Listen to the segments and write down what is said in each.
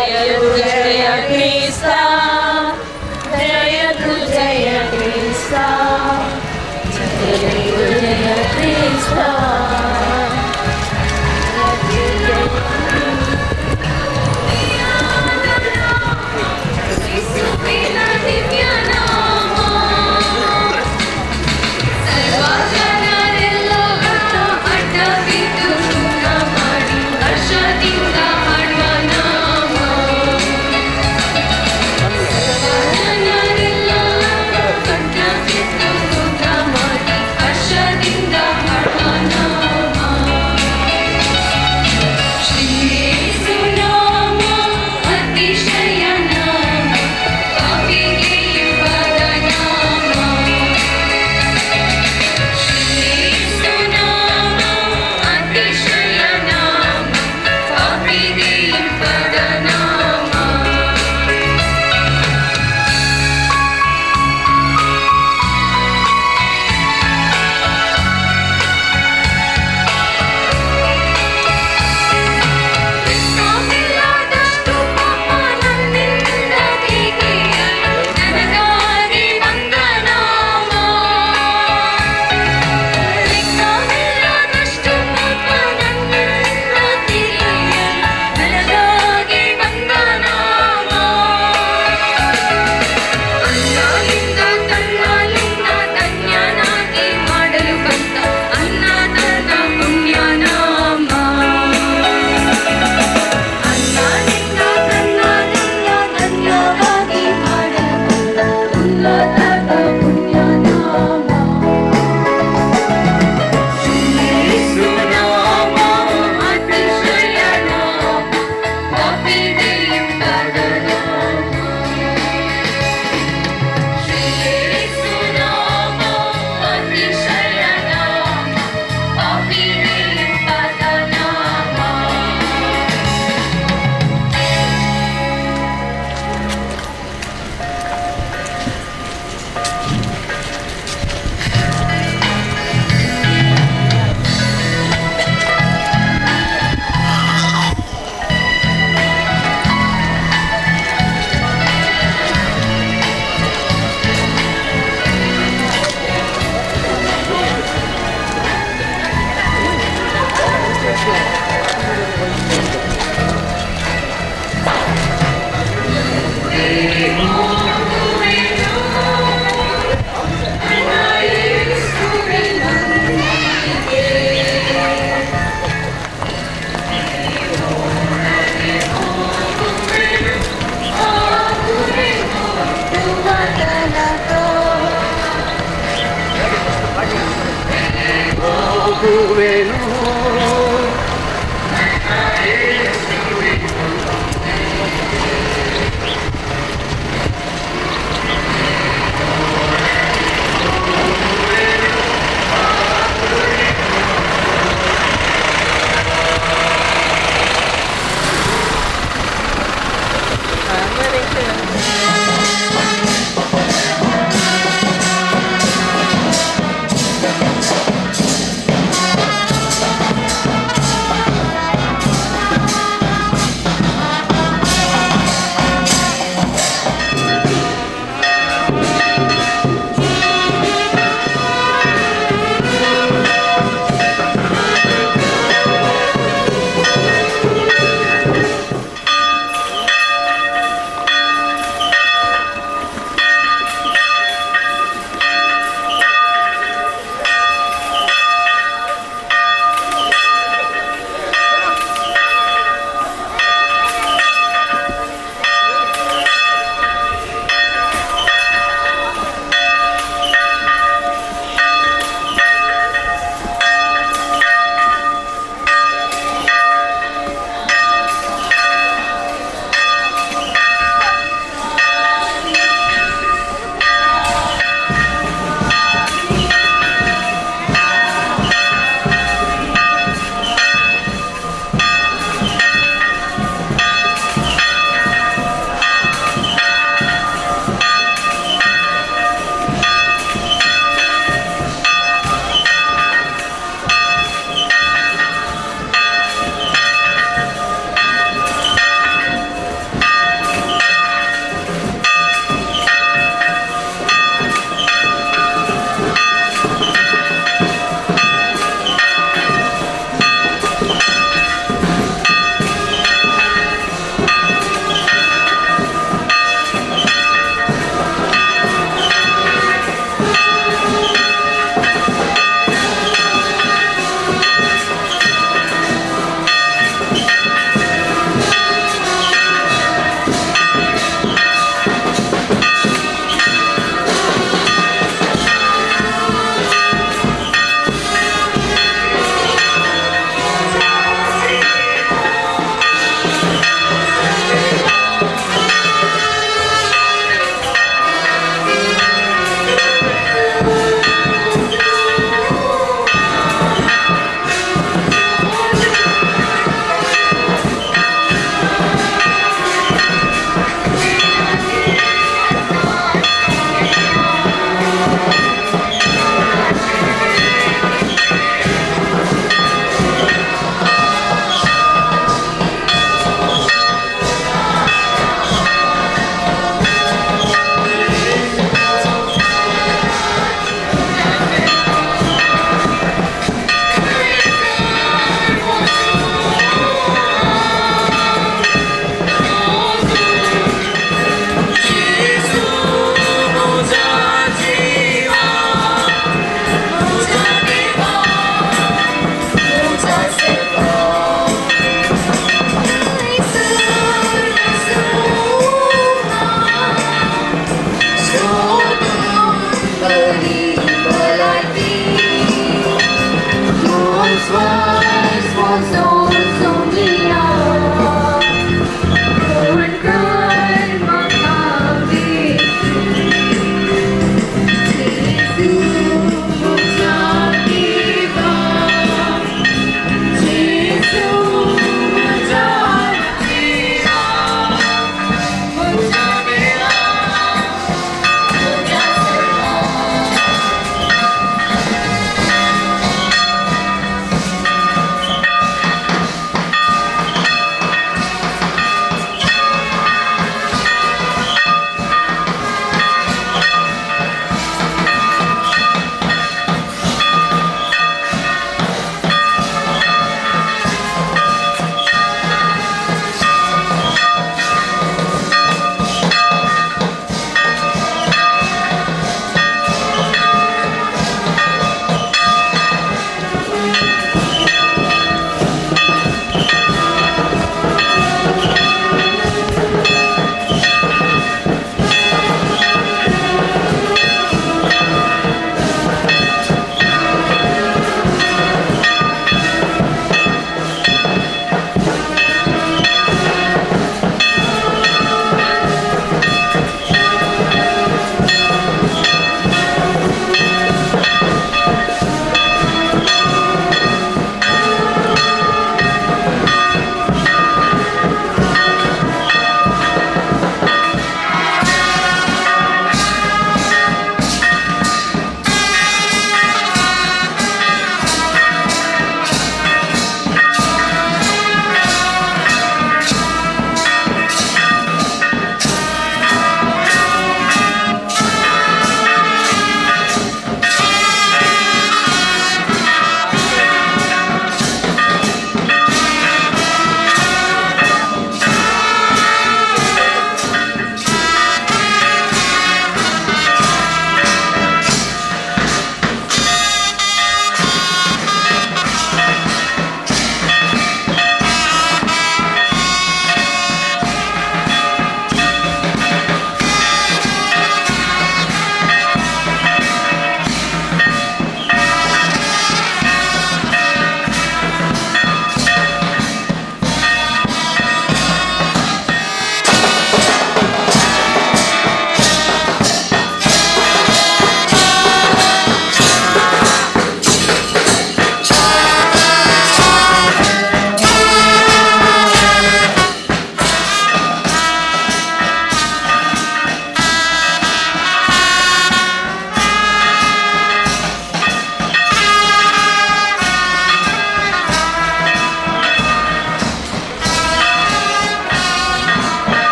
जय Crysta जय Crysta जय Crysta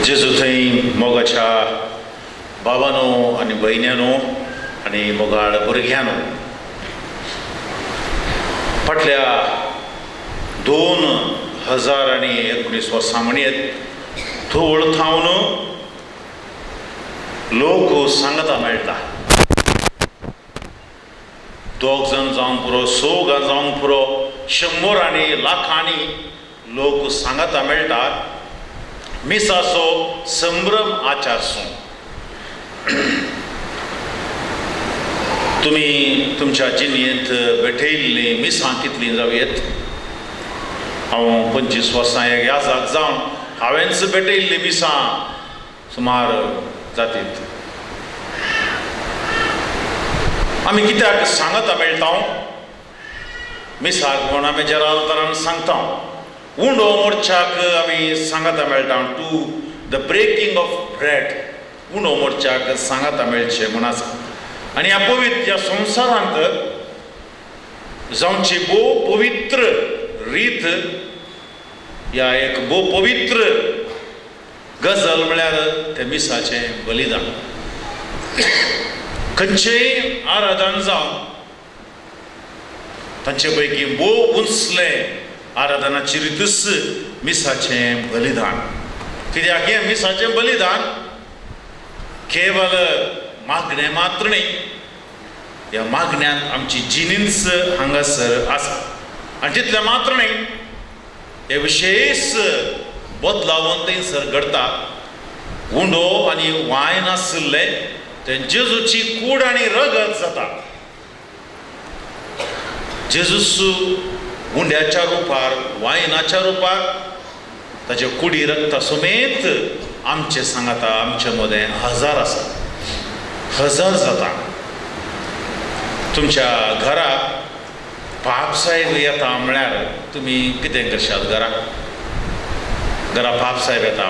जेजू थंय मोगाच्या भावांनो आनी भयण्यांनो आनी मोगाळ भुरग्यांनो, फाटल्या 2019 वर्सां म्हणयत थोड थावन लोक सांगता मेळटा. 2 जाण जावंक पुरो, 100 जावंक पुरो, 100 आनी लाखांनी लोक सांगता मेळटात मिसाचो संभ्रम आचार सुं. तुमी तुमच्या जिणेंत भेटयल्लीं मिसां कितलीं जावयेत. हांव 25 वर्सां ह्या जाग जावन हांवेंच भेटयल्लीं मिसां सुमार जातीत. आमी कित्याक सांगता मेळटा मिसाक म्हूण आमी जरातरान सांगता. उंडो मोर्चाक आमी सांगता मेळटा to the breaking of bread. उंडो मोर्चाक सांगता मेळचें म्हूण आसा. आनी ह्या ह्या संवसारांत जावची भोव पवित्र रीत ह्या एक भोव पवित्र गजाल म्हळ्यार त्या मिसाचें बलिदान. खंयचेय आराधन जावं तांचे पैकी भोव उंचलें आराधनाची रितूच मिसाचें बलिदान. कित्याक हें मिसाचें बलिदान केवळ मागणें मात्र न्ही, ह्या मागण्यांत आमची जिणीच हांगासर आसा. आनी तितलें मात्र न्ही, हे विशेश बदलावन थंयसर घडटा. उंडो आनी वायन आशिल्लें तें जेजूची कूड आनी रगत जाता. जेजूस उंड्याच्या रुपार, वायनाच्या रुपार ताचे कुडी रक्ता समेत आमचे सांगता आमचे मदें हजार आसा, हजार जाता. तुमच्या घराक पापसाहेब येता म्हळ्यार तुमी कितें करशात? घरा पापसाहेब येता,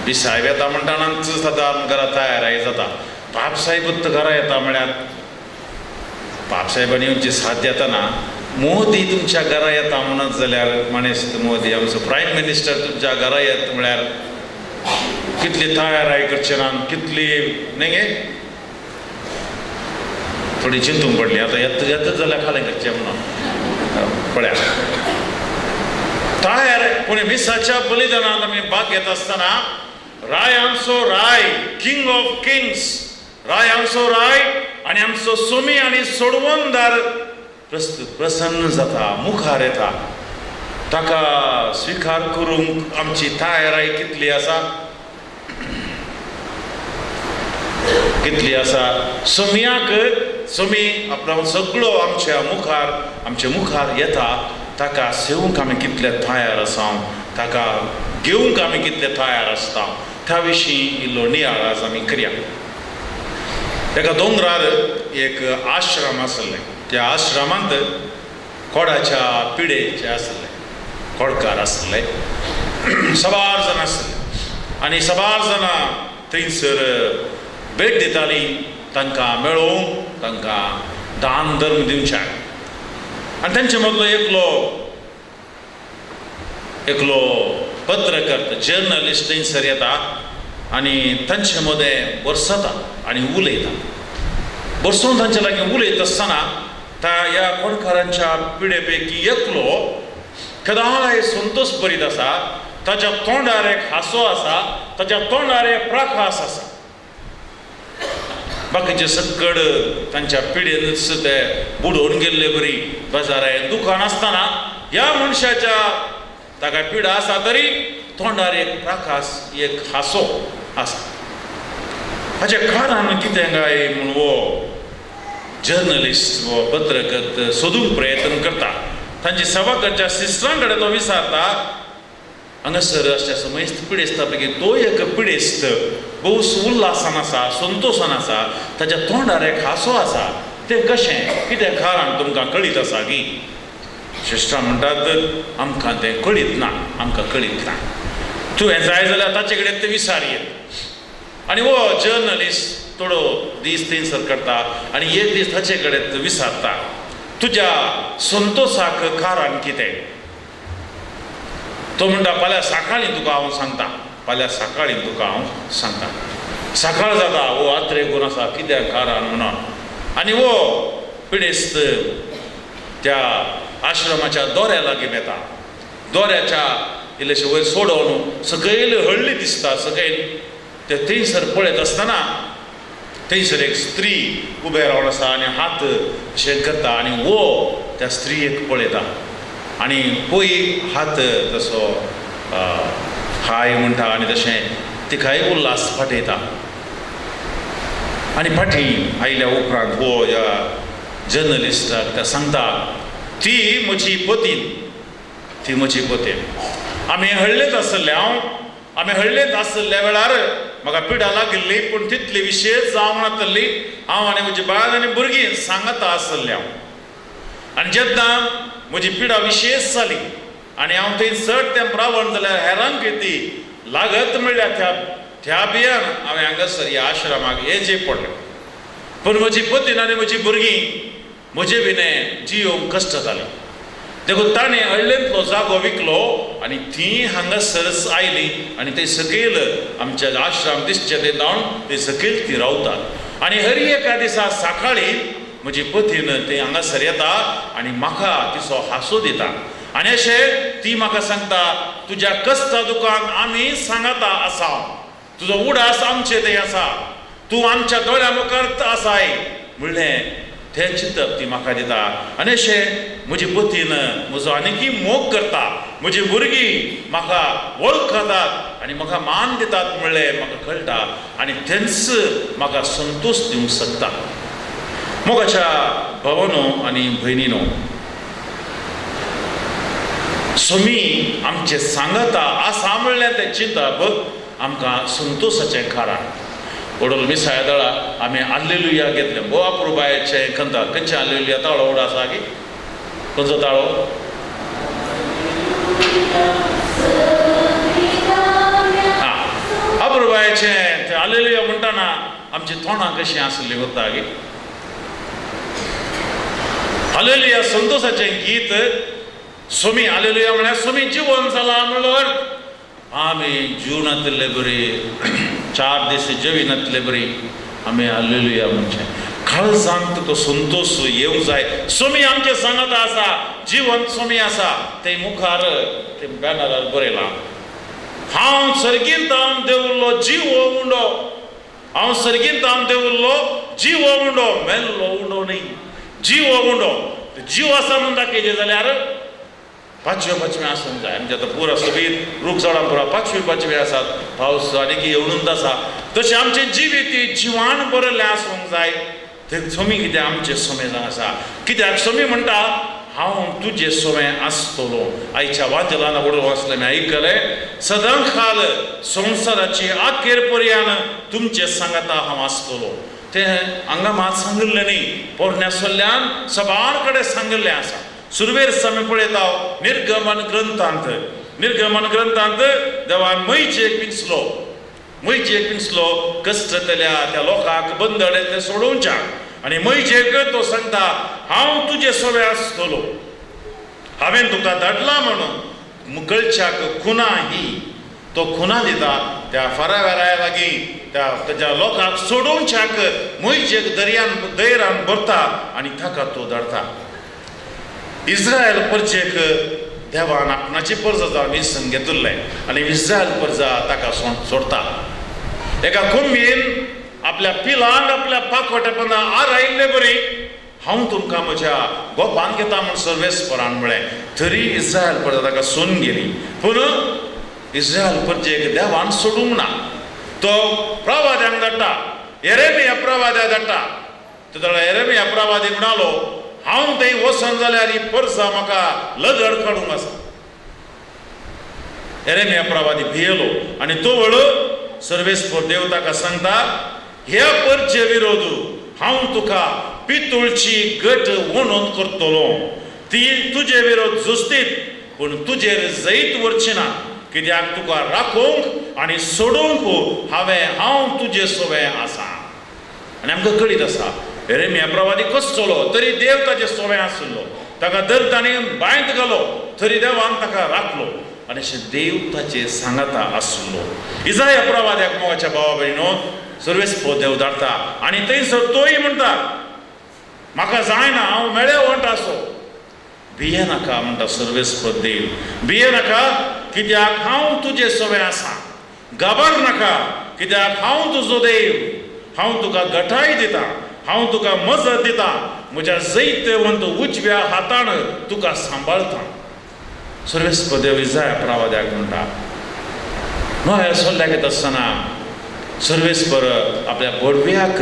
बिसाहेब येता म्हणटानाच सदां घरा तयाराय जाता. पापसाहेबूच घरा येता म्हळ्यार पापसाहेबांनी येवची साध्य येतना मोदी तुमच्या घरा येता म्हणत जाल्यार मनीस मोदी आमचो प्रायम मिनिस्टर तुमच्या घरा येता म्हळ्यार कितली तयाराय करचे ना, कितली न्ही गे थोडी चिंतूंक पडली. आतां येतच जाल्यार खालें करचें म्हणून पळयात तयार. पूण मिसाच्या बलिदानांत आमी भाग घेत आसतना राय आमचो राय, किंग ऑफ किंग्स, राय आमचो राय आनी आमचो सोमी आनी सोडवणदार प्रसन्न जाता, मुखार येता. ताका स्विकार करूंक आमची तयाराय कितली आसा, कितली आसा. सोमयाक सोमी आपलो सगळो आमच्या मुखार येता. ताका सेवूंक आमी कितले तयार आसा, ताका घेवंक आमी कितले तयार आसता, त्या विशीं इल्लो नियाळ आज आमी करया. एका दोंगरार एक आश्रम आसलें. त्या आश्रमांत कोडाच्या पिडेचे आसले, कोडकार आसले, सबार जाण आसले. आनी सबार जाणां थंयसर भेट दितालीं तांकां मेळोवंक, तांकां दान धर्म दिवच्याक. आनी तांचे मदलो एकलो पत्रकर्ता, जर्नलिस्ट थंयसर येता आनी तांचे मदें बसता आनी उलयता. बसून तांचे लागीं उलयता आसतना ह्या कोडकारांच्या पिडे पैकी एकलो केदाय संतोश भरीत आसा. ताच्या तोंडार एक हांसो आसा, ताच्या तोंडार एक प्रकाश आसा. बाकीचे सकड तांच्या पिडेनच ते बुडोवन गेल्ले बरी बाजारांत दुकान आसतना ह्या मनशाच्या ताका पिडा आसा तरी तोंडार एक प्रकाश, एक हांसो आसा. हाचे कारण कितें काय म्हूण वो जर्नलिस्ट वो पत्रकर्ता सोदूंक प्रयत्न करता. तांची सेवा करच्या सिस्टरां कडेन तो विचारता, हांगासर अशें समस्त पिडेस्त पैकी तो एक पिडेस्त भोव उल्हासान आसा, संतोशान आसा, ताच्या तोंडार एक हांसो आसा. तें कशें, कितें कारण तुमकां कळीत आसा की? सिस्टरां म्हणटात आमकां तें कळीत ना, आमकां कळीत ना. तूं हें जाय जाल्यार ताचे कडेन तें विचारयेत. आनी वो जर्नलिस्ट थोडो दीस थंयसर करता आनी एक दीस ताचे कडेन विचारता, तुज्या संतोशाक कारण कितें? तो म्हणटा फाल्यां सकाळीं तुका हांव सांगता. फाल्यां सकाळीं तुका हांव सांगता. सकाळ जाता वो आत्रे करून आसा कित्याक कारण म्हणून आनी वो पिडेस्त त्या आश्रमाच्या दोऱ्या लागीं येता. दोऱ्याच्या इल्लेशें वयर सोडून सकयल हळली दिसता. सकयल ते थंयसर पळयत आसतना थंयसर एक स्त्री उबे रावन आसा आनी हात अशें करता आनी वो त्या स्त्रीयेक पळयता आनी पळय हात तसो हाय म्हणटा आनी तशें तिकाय उल्हास फाटयता. आनी फाटीं आयल्या उपरांत वो ह्या जर्नलिस्टाक ते सांगता ती म्हजी पतीन आमी हळ्ळेत आसल्या वेळार म्हाका पिडा लागिल्ली पूण तितली विशेश जावंक नातली. हांव आनी म्हजी बायल आनी भुरगीं सांगता आसले हांव आनी जेन्ना म्हजी पिडा विशेश जाली आनी हांव थंय चड तेंप रावण जाल्यार हेरांक ती लागत म्हणल्यार त्या बियान हांवें हांगासर ह्या आश्रमाक येचें पडलें. पूण म्हजी पतीन आनी म्हजी भुरगीं म्हजे बिने जियोंक कश्ट जालें. देखून ताणें हळ्ळेंतलो जागो विकलो आनी ती हांगासर आयली आनी थंय सकयल आमच्या आश्रम दिसचे ते जावन थंय सकयल ती रावतात. आनी हर एका दिसा सकाळीं म्हजी पतीन थंय हांगासर येता आनी म्हाका तिचो हांसो दिता आनी अशें ती म्हाका सांगता तुज्या कश्टा दुखान आमी सांगता आसा. तुजो उडास आमचे थंय आसा. तूं आमच्या दोळ्या मुखार आसाय म्हणलें तें चिंतप ती म्हाका दिता. आनी अशें म्हजी पतीन म्हजो आनीकय मोग करता. म्हजी भुरगीं म्हाका वळखतात आनी म्हाका मान दितात म्हणलें म्हाका कळटा आनी तेंच म्हाका संतोश दिवंक शकता. मोगाच्या भावांनो आनी भयणीनो, सोमी आमचे सांगता आसा म्हणलें तें चिंतप आमकां संतोशाचें कारण. ओडोल मिसाया दळा आमी हाल्लेलुया घेतलें. भो अप्रुबायेचें खंता खंयचें हाल्लेलुया ताळो उडो आसा गे खंयचो ताळो? अप्रुबायेचें तें हाल्लेलुया म्हणटाना आमची तोंडां कशीं आसलीं वता गे. हाल्लेलुया संतोशाचें गीत. सोमी हाल्लेलुया म्हळ्यार सोमी जिवन जालां म्हणलो अर्थ. आमी जिवनांतले बरी 4 दीस जेविनातले बरी आमी हाल्लेलुया म्हणचें. काळजांत तो संतोश येवंक जाय. सोमी आमचे सांगत आसा जिवन सोमी आसा ते मुखार ते बॅनरार बरयलां हांव सर्गींत हांव देवल्लो जीव उंडो. हांव सर्गींत हांव देवल्लो जीव उंडो. मेल्लो उंडो न्ही जीव उंडो. जीव आसा म्हूण दाखयचें जाल्यार 5वें आसूंक जाय. आमचे आतां पुरा सोबीत रूख झाडां पुरा 5वें आसात. पावस आनीक येवनूच आसा. तशें आमचें जिवीत जिवान बरयलें आसूंक जाय. तें सोमी कितें आमचें सोमें जावन आसा. कित्याक सोमी म्हणटा हांव तुजें सोमें आसतलो. आयच्या वांजलान उडोवन वाचलें हांवें आयकलें सदांखाल संवसाराची आखेर पर्यंत तुमचे सांगता हांव आसतलो. तें हांगा मात सांगिल्लें न्ही पोरण्या सोल्ल्यान सबार कडेन सांगिल्लें आसा. सुरवेर आमी पळयता निर्गमन ग्रंथांत देवान मैजेक विंचलो कश्टतल्या त्या लोकांक बंदडे ते सोडोवच्याक आनी मैजेक तो सांगता हांव तुजे सोबे आसतलो. हांवें तुका धाडला म्हणून मुकळच्याक खुना ही तो खुना दिता त्या फारावेराया लागीं तेज्या लोकांक सोडोवच्याक मैजेक दर्यान भरता आनी ताका तो धाडटा. इस्रायल परजेक देवान आपणाची परजा जावन विसरून घेतिल्लें आनी इस्रायल परजा ताका सोडता. एका कुंभीन आपल्या पिलांक आपल्या पाखोटेपणां आरायिल्ले बरी हांव तुमकां म्हज्या गोपान घेता म्हूण सर्वेस्परान म्हळें. तरी इस्रायल परजा ताका सोडून गेली. पूण इस्रायल परजेक देवान सोडूंक ना. तो प्रवाद्यांक धाडटा. येरेमिया प्रवाद्या धाडटा. तेदोळा येरेमिया प्रवादी म्हणालो हांव थंय वचोन जाल्यार ही परजा म्हाका लदड काडूंक आसा. येरेमिया प्रवादी भियेलो आनी तो वळ सर्वेस्पर देव ताका सांगता ह्या परजे विरोध हांव तुका पितूळची गट वणोन करतलो. ती तुजे विरोध झुजतीत पूण तुजेर जैत वरची ना. कित्याक तुका राखूंक आनी सोडूंक हांव तुजे सोबे आसा. आनी आमकां कळीत आसा येरेमिया प्रवादी कसलो तरी देव ताचे सोबे आसलो. ताका दर ताणें बांयत घालो तरी देवान ताका राखलो. आनी अशें देव ताचे सांगाता आसलो. इजाया प्रवाद्याक मोगाच्या भावा भयणीनो सर्वेस्पो देव धाडटा आनी थंयसर तोय म्हणटा म्हाका जायना हांव मेळ्या वंट आसो. भिये नाका म्हणटा सर्वेस्पो देव, भिये नाका कित्याक हांव तुजे सवे आसा. घाबर नाका कित्याक हांव तुजो देव. हांव तुका घटाय दिता, हांव तुका मजत दिता, म्हज्या जैतवंत उजव्या हातान तुका सांबाळता. सर्वेस्पो देव इजाया प्रवाद्याक म्हणटा. न्हय सोल्ल्याक येता आसतना सर्वेस्पर आपल्या बोडव्याक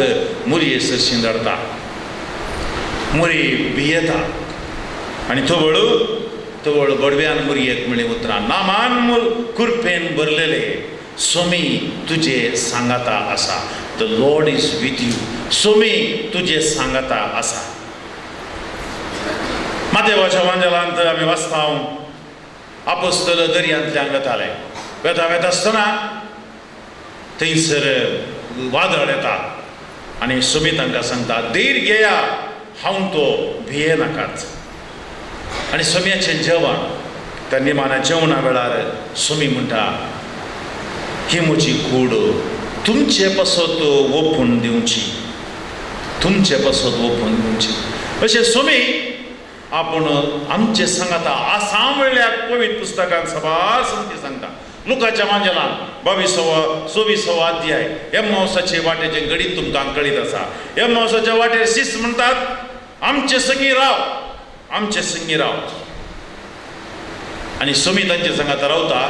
मुरये सरशीं धाडटा. मुरी भियेता आनी तवळ बोडव्यान मुरयेक म्हळें उतरां नामान कुरपेन बरलेले सोमी तुजे सांगाता आसा. The Lord is with you. सोमी तुजे सांगाता आसा. मातेवाच्या वांजलांत आमी वाचता आपोस्तल दर्यांतल्यान वताले. वेता आसतना थंयसर वादळ येता आनी सोमी तांकां सांगता धैर्य घेया, हांव तो भिये नाकात. आनी सोम्याचें जेवण त्या निमाण्या जेवणा वेळार सोमी म्हणटा ही म्हजी कूड तुमचे पासत ओपून दिवची, तुमचे पासत ओपून दिवची. अशें सोमी आपूण आमचे सांगाता आसा म्हणल्यार पवित्र पुस्तकांत सबार संगती सांगता. लुकाच्या मांजलान 22-24 अध्याय एम्माउसाचे वाटेचे गणित तुमकां कळीत आसा. एम्माउसाच्या वाटेर शिस म्हणटात आमचे संगी राव, आमचे संगी राव. आनी सोमी तांचे सांगाता रावता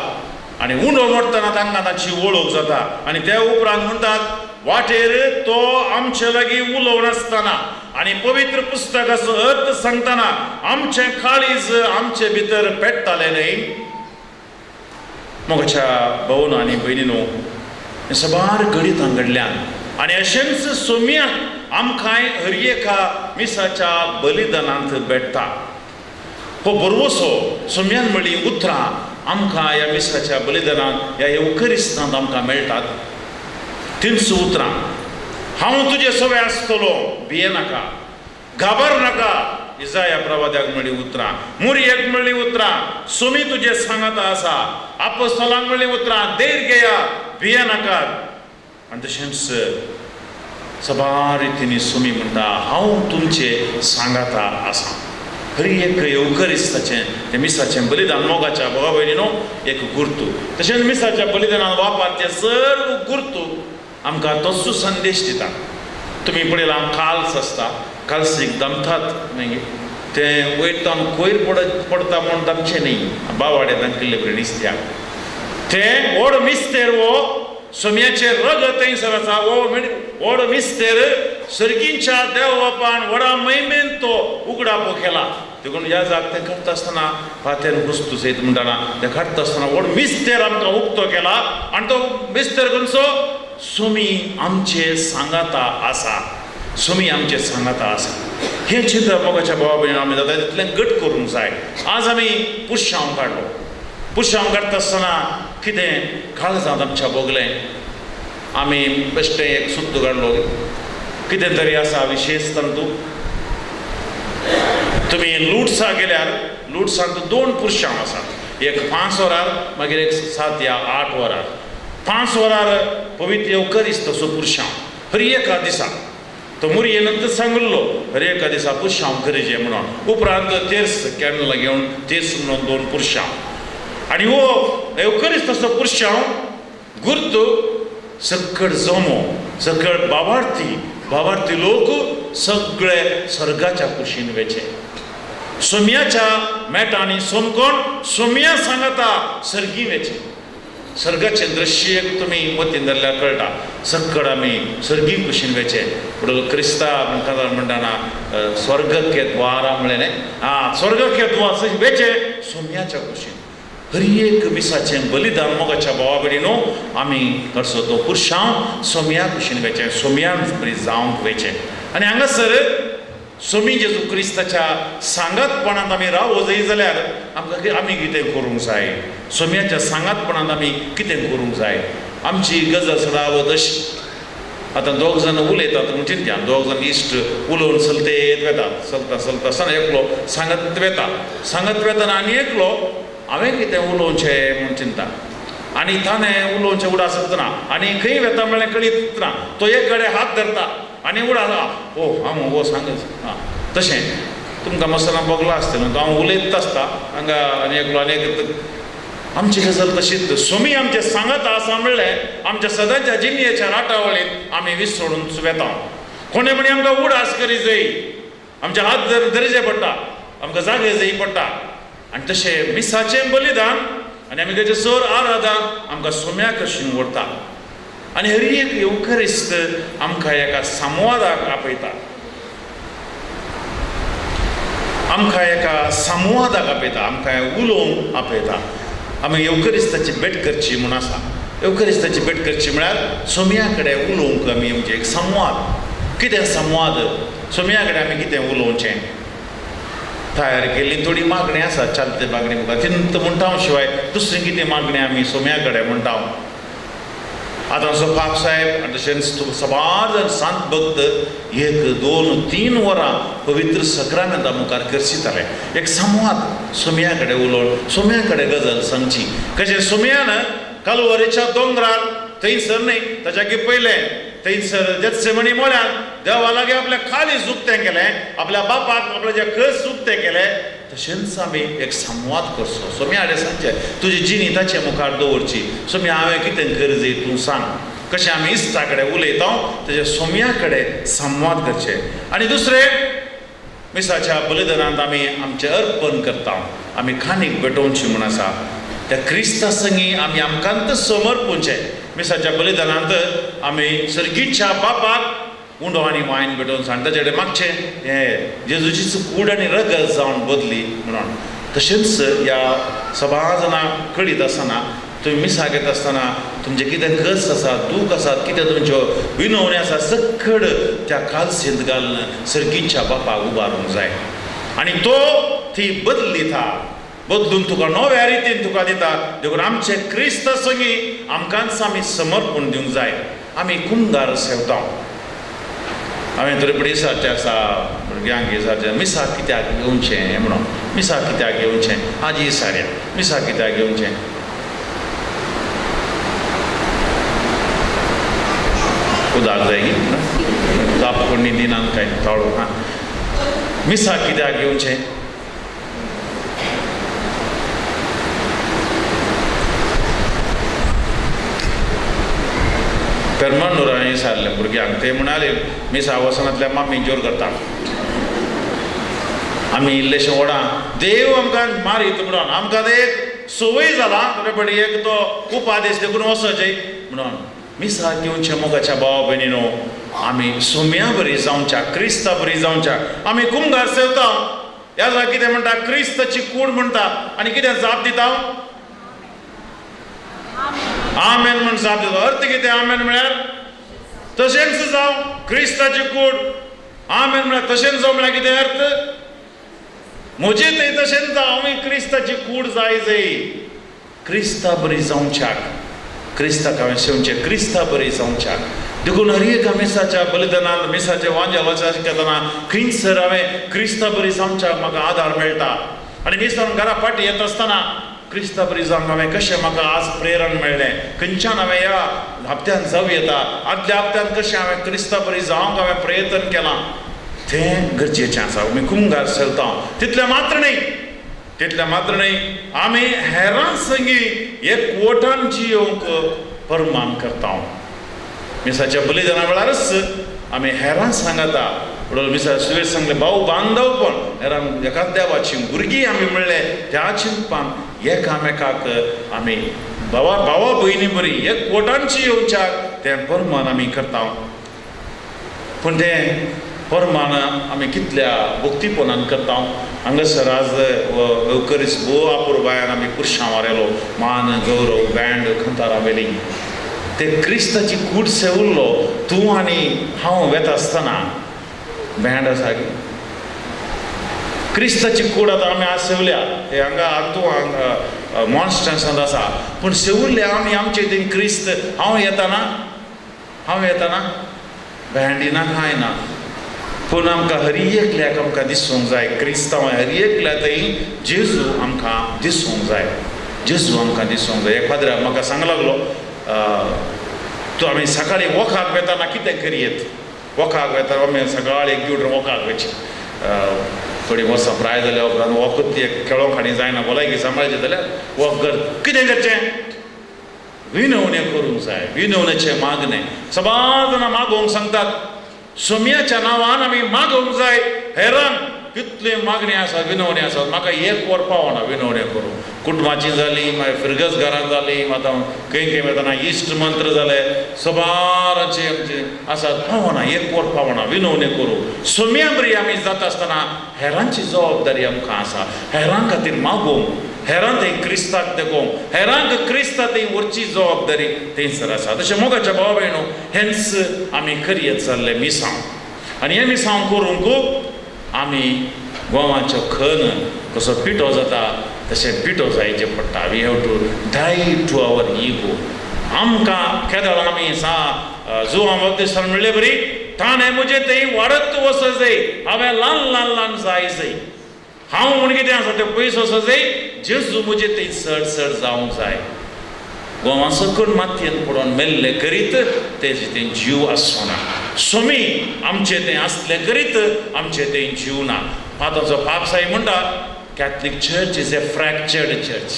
आनी उंडो मोडटना तांकां तांची वळख जाता. आनी त्या उपरांत म्हणटात वाटेर तो आमचे लागीं उलोवनासतना आनी पवित्र पुस्तकाचो अर्थ सांगतना आमचें काळीज आमचे भितर पेट्टालें न्हय. मोगाच्या भावन आनी भयणीनो सबार गणितां घडल्यान आनी अशेंच सोम्याक आमकां हर एका मिसाच्या बलिदानांत भेटता. हो बरवसो सोम्यान म्हळी उतरां आमकां ह्या मिसाच्या बलिदानांत ह्या येवकरिस्तांत आमकां मेळटात. तिनस उतरां हांव तुजे सवे आसतलो, भिये नाका, घाबर नाका. इजाया प्रवाद्याक म्हणली उतरां, मुरयेक म्हणली उतरां सोमी तुजे सांगाता आसा. आपोस्तलांक म्हणली उतरां धैर्य घेया, भिये नाकात. आनी तशेंच सबार रितीनी सोमी म्हणटा हांव तुमचे सांगाता आसा. हर एक येवकरिस्ताचें तें मिसाचें बलिदान मोगाच्या भावा भयणीनो एक गुर्तू. तशेंच मिसाच्या बलिदानांत वापरचे सर्व गुर्तू आमकां तोच संदेश दिता. तुमी पळयलां काल्स आसता, काल्सीक दमतात मागीर ते वयतान कोयर पडटा म्हूण दमचें न्ही. बावाडे दाखयल्ले बरें नुस्त्याक ते व्हड मिस्तेर वो सोम्याचेर रग थंयसर आसा. व्हड मिस्तेर सर्गींच्या देव बापान व्हडा मैमेन तो उगडापो केला. देखून ह्या जाग तें काडटा आसतना फातेर वस्तू सयत म्हणटाना तें काडटा आसतना व्हड मिस्तेर आमकां उक्तो केला. आनी तो मिस्तेर खंयचो सोमी आमचे सांगाता आसा. सोमी आमचे सांगाता आसा. हे चित्र मोगाच्या भावा भयणीनो आमी जाता तितलें घट करूंक जाय. आज आमी पुश्यांव काडलो. पुश्यांव काडटा आसतना कितें काळजांत आमच्या भोगलें आमी बेश्टें एक सुद्द काडलो. कितें तरी आसा विशेश तंतू. तुमी लुट्सा गेल्यार लुट्सांत 2 पुश्यांव आसात. एक 5 वरार मागीर एक 7 या 8 वरार. 5 वरार पवित्र येवकरिस्ताचो पुश्यांव हर एका दिसा. तो मुरयेनंत सांगलो हर एका दिसा पुश्यांव करचें म्हणून. उपरांत तेर्स कॅन्डलां घेवन तेर्स म्हणून 2 पुश्यांव. आनी हो येवकरिस्ताचो पुश्यांव गुर्त सकड जमो सकड बावार्थी लोक सगळे स्वर्गाच्या कुशीन वेचे. सोम्याच्या मेटांनी सोमकोण सोम्या सांगता सर्गी वेचे. स्वर्गाचें दृश्य तुमी मतीन धरल्यार कळटा. सकड आमी सर्गी कुशीन वेचे. पुढे क्रिस्ता म्हणटाना स्वर्ग के द्वारा म्हळें न्हय. स्वर्ग के द्वार वेचे सोम्याच्या कुशीन. हर एक मिसाचें बलिदान मोगाच्या भावा भयणीनो आमी करचो. तो पुरशांव सोम्या कुशीन वेचे, सोम्यान बरी जावंक वेचे. आनी हांगासर सोमी जेजू क्रिस्ताच्या सांगातपणांत आमी रावो जाय जाल्यार आमकां आमी कितें करूंक जाय. सोम्याच्या सांगातपणांत आमी कितें करूंक जाय. आमची गजाल सदावत अशी. आतां 2 जाण उलयतात म्हूण चिंत्या. 2 जाण इश्ट उलोवन चलतेत वेतात. चलता आसतना एकलो सांगत वेता. सांगत वेतना आनी एकलो हांवें कितें उलोवचें म्हूण चिंता आनी ताणें उलोवचें उडासत ना आनी खंय वेता म्हणलें कळीत ना तो एक कडेन हात धरता आनी उडास ओ हांव वो सांगच आं तशें तुमकां मसाला बगला आसतलें तो हांव उलयत आसता हांगा आनी एकलो आनी एक आमची गजाल तशीच सोमी आमचें सांगत आसा म्हणलें आमच्या सदांच्या जिणयेच्या राटावळींत आमी विसरून वेता कोणें म्हणी आमकां उडास करी जाय आमचे हात धरचे पडटा आमकां जागे जाय पडटा आनी तशें मिसाचें बलिदान आनी आमी तेजें सर आराधन आमकां सोम्याक कशीं व्हरता आनी हर एक येवकरिस्त आमकां एका संवादाक आपयता आमकां उलोवंक आपयता आमी येवकरिस्ताची भेट करची म्हूण आसा येवकरिस्ताची भेट करची म्हळ्यार सोम्या कडेन उलोवंक आमी म्हणजे एक संवाद कितें संवाद सोम्या कडेन आमी कितें उलोवचें तयार केल्ली थोडी मागणी आसा चालते मागणी मुखार तिंत म्हणटा हांव शिवाय दुसरी कितें मागणी आमी सोम्या कडेन म्हणटा आतां असो पाप साहेब आनी तशेंच सबार जाण सांत भक्त 1, 2, 3 वरां पवित्र सक्रामेंता मुखार करचिताले एक संवाद सोम्या कडेन उलोवन सोम्या कडेन गजाल सांगची कशें सोम्यान कालवरीच्या दोंगरार थंयसर न्ही ताच्याकी पयलें थंयसर जेत्सेमनी मोळ्यान देवा लागीं आपल्या खाली उक्तें केलें आपल्या बापाक आपलें जें कस उक्तें केलें तशेंच आमी एक संवाद करचो सोम्या हाडे सांगचें तुजी जिणी ताचे मुखार दवरची सोम्या हांवें कितें गरजे तूं सांग कशें आमी इश्टा कडेन उलयता तेजे सोम्या कडेन संवाद करचे आनी दुसरें मिसाच्या बलिदानांत आमी आमचें अर्पण करता आमी खानीक भेटोवची म्हूण आसा त्या क्रिस्ता संगी आमी आमकांत समर्पूंचें मिसाच्या बलिदानांत आमी सर्गीच्या बापाक उंडो आनी वायन भेटोवन सांगता ताचे कडेन मागचें हें जेजूची कूड आनी रगत जावन बदली म्हणून तशेंच ह्या सभा जाणां कळीत आसतना तुमी मिसा घेता आसतना तुमचें कितें कस आसा दूख आसात कितें तुमच्यो विनवणी आसा सकड त्या कालसेंत घालून सर्गीच्या बापाक उबारूंक जाय आनी तो ती बदलिता बदलून तुका नव्या रितीन तुका दिता देखून आमचे क्रिस्त संगी आमकांच आमी समर्पण दिवंक जाय आमी कुंगार सेवता हांवें तरी बडी दिसाचें आसा भुरग्यांक दिसाचें मिसा कित्याक घेवचें म्हणून मिसा कित्याक घेवचें आजी साऱ्या मिसा कित्याक घेवचें उदाक जाय जाप कोणी दिनान काय थोडो हां मिसा कित्याक घेवचें पेरमांडुरांनी विचारलें भुरग्यांक ते म्हणाले मिसा वसनांतल्या मामी जोर करता आमी इल्लेशें वडां देव आमकां मारीत म्हणून आमकां एक संवय जाला बडी एक तो उपादेश देखून वचचें म्हणून मिसा घेवचें मोगाच्या भावा भयणीनो आमी सोम्या बरी जावच्या क्रिस्ता बरी जावच्या आमी कुंगार सेवता ह्या जाग्यार कितें म्हणटा क्रिस्ताची कूड म्हणटा आनी कितें जाप दिता आमेन म्हण जाप दिता अर्थ कितें आमेन म्हळ्यार तशेंच जावं क्रिस्ताची कूड आमेन म्हळ्यार तशेंच जावं म्हळ्यार कितें अर्थ म्हजें थंय तशेंच जावं हांवें क्रिस्ताची कूड जाय क्रिस्ता बरी जावच्याक क्रिस्ताक हांवें शेवचें क्रिस्ता बरी जावच्याक देखून हर एका मिसाच्या बलिदानांत मिसाचें वांजेल वचत केतना खंयसर हांवें क्रिस्ता बरी जावच्याक म्हाका आदार मेळटा आनी मिसान घरा फाटी येता आसतना क्रिस्ता बरी जावंक हांवें कशें म्हाका आज प्रेरण मेळ्ळें खंयच्यान हांवें ह्या हप्त्यान जावं येता आदल्या हप्त्यान कशें हांवें क्रिस्ता बरी जावंक हांवें प्रयत्न केलां तें गरजेचें आसा आमी कुंगार चलता तितलें मात्र न्ही आमी हेरां संगी एकवटान जियोंक परमान करता मिसाच्या बलिदाना वेळारच आमी हेरां सांगता म्हणून मिसा सुवेश सांगलें भाऊ बांदवपण हेरांक एका देवाची भुरगीं आमी म्हणले त्या चिंतपान एकामेकाक आमी भावा भयणी बरी एकवटांची येवच्याक तें परमान आमी करता पूण तें परमान आमी कितल्या भक्तीपणान करता हांगासर आज येवकरीस भोव अपुरबायान आमी कुर्शां व्हरेलो मान गौरव बँड खंतारा वेली ते क्रिस्ताची कूड सेवल्लो तूं आनी हांव वेता आसतना बँड आसा क्रिस्ताची कूड आतां आमी आज सेवल्या ते हांगा आंतू हांगा मॉन्स्टन्सांत आसा पूण सेवल्ले आमी आमचे थंय क्रिस्त हांव येताना बँड ना कांय ना पूण आमकां हर एकल्याक आमकां दिसूंक जाय क्रिस्तांव हर एकल्या थंय जेजू आमकां दिसूंक जाय जेजू आमकां दिसूंक जाय. एक पाद्र्याक म्हाका सांगूंक लागलो तूं आमी सकाळी वखाक वेताना कितें करियेत वखाक वेता आमी सकाळी एक घेवन वखाक वयची थोडी वर्सां प्राय जाल्या उपरांत वखद एक खेळो खाणी जायना भलायकी सांबाळची जाल्यार वख कर कितें करचें विनवणें करूंक जाय विनवणेचें मागणें सदां जाणां मागोवंक सांगतात सोम्याच्या नांवान आमी मागोवंक जाय. हेरान कितले मागणी आसात विनवणी आसात म्हाका एक वर पावना विनवण्यो करूं कुटुंबाची जाली मागीर फिरगस घरांत जाली आतां खंय वेताना इश्ट मंत्र जाले सबाराचे आमचे आसात पावना एक वर पावना विनवणी करूं. सोम्या बरी आमी जाता आसतना हेरांची जबाबदारी आमकां आसा हेरां खातीर मागोवंक हेरां थंय क्रिस्ताक तेगोवंक हेरांक क्रिस्ता थंय व्हरची जबाबदारी थंयसर आसा. तशें मोगाच्या भाव भयणो हेंच आमी करीत चल्ले मिसांव आनी हें मिसांव करूंक आमी गोवांचो खण कसो पिठो जाता तशें पिठो जायचें पडटा. We have to die to our ego. आमकां केदळ आमी जो बाप्तिस्तान म्हणले बरी ताणें म्हजें थंय वाडत वच जाय हांवें ल्हान ल्हान ल्हान जाय जाय हांव म्हण कितें आसा तें पयस वच जाय जेजू म्हजें थंय चड चड जावंक जाय. गोवा सकून मातयेन पडोन मेल्ले करीत तेजे थंय जीव आसना. सोमी आमचे तें आसलें करीत आमचे थंय जीव ना. पाताचो पापसाई म्हणटा Catholic church is a fractured church.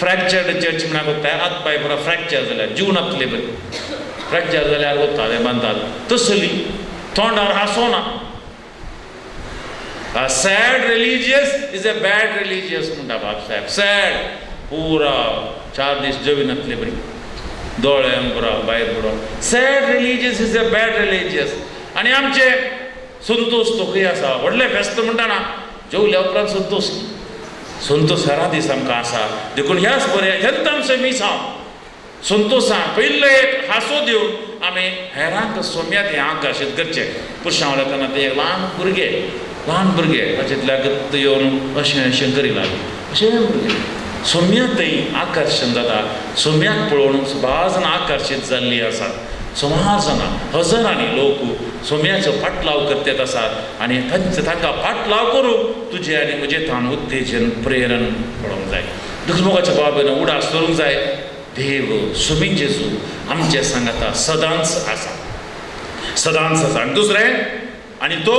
Fractured church म्हणल्यार कोत्ताय हात पांय पुरो फ्रॅक्चर जाल्यार जिवनातले बरी फ्रॅक्चर जाल्यार वता ते बांदतात तसली तोंडार हांसोना. Sad religious is a bad religious म्हणटा बाब साहेब सॅड पुरा 4 दीस जेविनातले बरी दोळे पुरा भायर पडोन sad religious is a bad religious. आनी आमचे संतोष तो खंय आसा व्हडले फेस्त म्हणटाना जेवल्या उपरांत संतोष हेरां दीस आमकां आसा देखून ह्याच बरें हेंच आमचें मिसांव संतोशान पयलें एक हांसो दिवन आमी हेरांक सोम्याक हें आकर्शीत करचें. पुरशांव येताना ते ल्हान भुरगे ताचेंतल्या गत्त येवन अशें करी लागले अशें भुरगे सोम्या थंय आकर्शण जाता. सोम्याक पळोवन सबार जाणां आकर्शीत जाल्लीं आसात. सुमार जाणां हजारांनी लोक सोम्याचो फाटलाव करतेत आसात आनी तांकां फाटलाव करूंक तुजें आनी म्हजें थान उत्तेजन प्रेरण पळोवंक जाय. दुखमुखाच्या बाबेन उडास करूंक जाय. देव सोमी जेजू आमचे सांगाता सदांच आसा आनी दुसरें आनी तो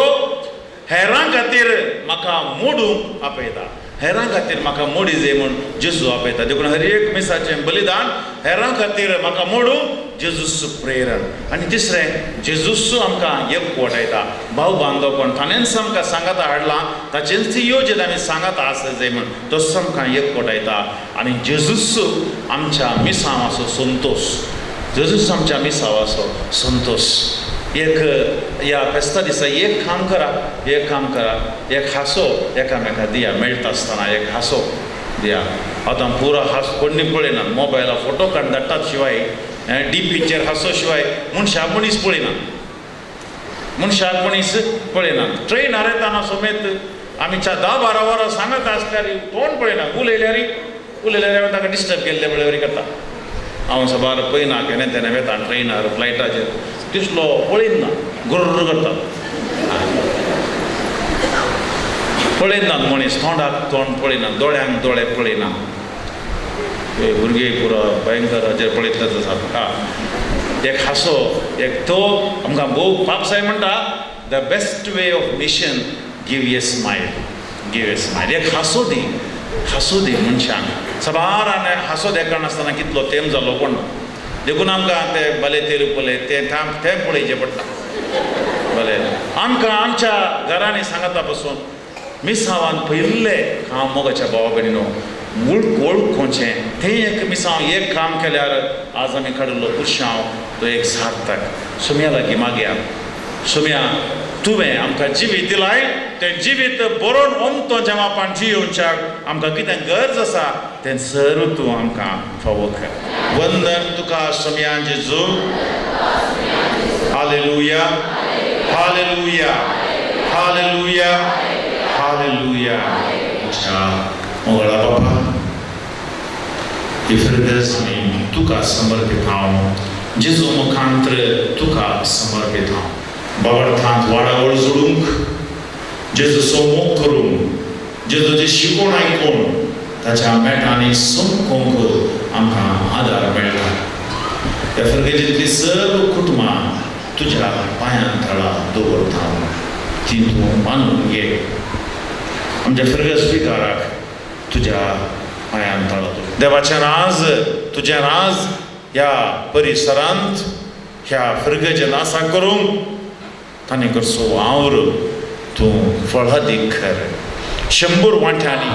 हेरां खातीर म्हाका मोडूंक आपयता. हेरां खातीर म्हाका मोडी जाय म्हूण जेजू आपयता. देखून हर एक मिसाचें बलिदान हेरां खातीर म्हाका मोडूंक जेजूस प्रेरण. आनी तिसरें जेजूस आमकां एकवटायता भाव बांदोपण ताणेंच आमकां सांगाता हाडलां ताचेंच योजन आमी सांगाता आसले जाय म्हूण तसो आमकां एकवटायता. आनी जेजूस आमच्या मिसांवाचो संतोश जेजूस आमच्या मिसांवाचो संतोश. एक ह्या फेस्ता दिसा एक काम करा एक हांसो एकामेका दिया मेळटा आसतना एक हांसो दिया. आतां पुरो हांस कोणी पळयना मोबायलार फोटो काडून धाडटात शिवाय डीपीचेर हांसो शिवाय मनशाक मनीस पळयना. ट्रेनार येताना समेत आमी 10-12 वरां सांगता आसल्यार तोंड पळयना उलयल्यार ताका डिस्टर्ब केल्ले बळेवरी करता. हांव सबार पळयना केन्ना तेन्ना वेता ट्रेनार फ्लायटाचेर तिसलो पळयना गुर्र करता पळयनात मनीस तोंडाक तोंड पळयना दोळ्यांक दोळे पळयना. भुरगे पुरो भयंकर हाचेर पळयतच आसात. एक हांसो एक तो आमकां भोव पापसाय म्हणटा the best way of mission give a smile. एक हांसो दी मनशांक सबार आनी हांसो देखाड नासतना कितलो तेंप जालो कोण देखून आमकां ते भले तेरुपले तें पळयचें पडटा. भले आमकां आमच्या घरांनी सांगता पासून मिसांवान पयले काम मोगाच्या भावा भयणीनो वळखोवचें थंय एक मिसांव एक काम केल्यार आज आमी काडिल्लो पुरशांव तो एक सार्थक. सोम्या लागीं मागया सोम्या तुवें आमकां जिवीत दिलाय तें जिवीत बरोवन ओमतो जेवापान जियोवच्याक आमकां कितें गरज आसा तें सर्व तूं आमकां फावो कर. वंदन तुका सोम्या जेजू. हालेलुया हालेलुया हालेलुया हालेलुया. मोगळा बाबा ही फिरगस आमी तुका समर्पीत हांव जेजू मुखांतर तुका समर्पीत हांव. बाबर्थांत वाडावळ जोडूंक जेजूचो मोग करूंक जेजूचे शिकोण आयकून ताच्या मेटांनी समकोंक आमकां आदार मेळटा. ह्या सर्गेचींतलीं सर्व कुटुंबां तुज्या पांयां थळा दवरता ती तूं मानून घे. आमच्या सर्ग स्विकाराक तुज्या पांयां थळा दवर. देवाचें राज तुजें राज ह्या परिसरांत ह्या सर्गेचें नासा करूंक ताणें करचो वावर तूं फळादीक कर. 100 वांट्यांनी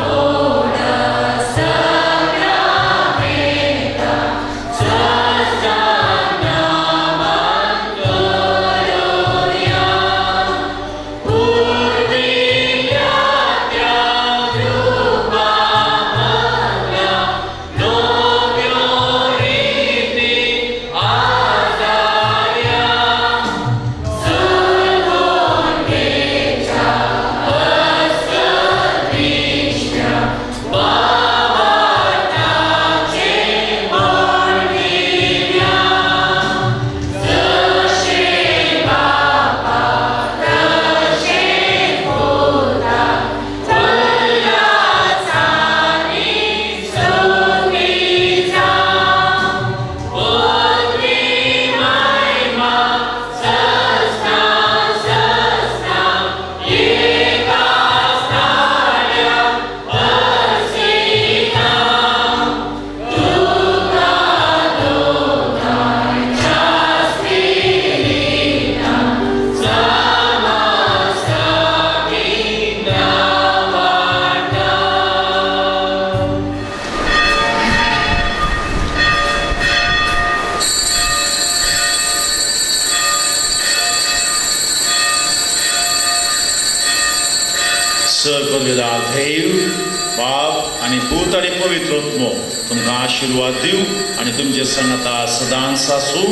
सर्वविदा देव बाप आनी पूत आनी पवित्र आत्मो तुमकां आशिर्वाद दिवं आनी तुमचे संगता सदांच आसूं.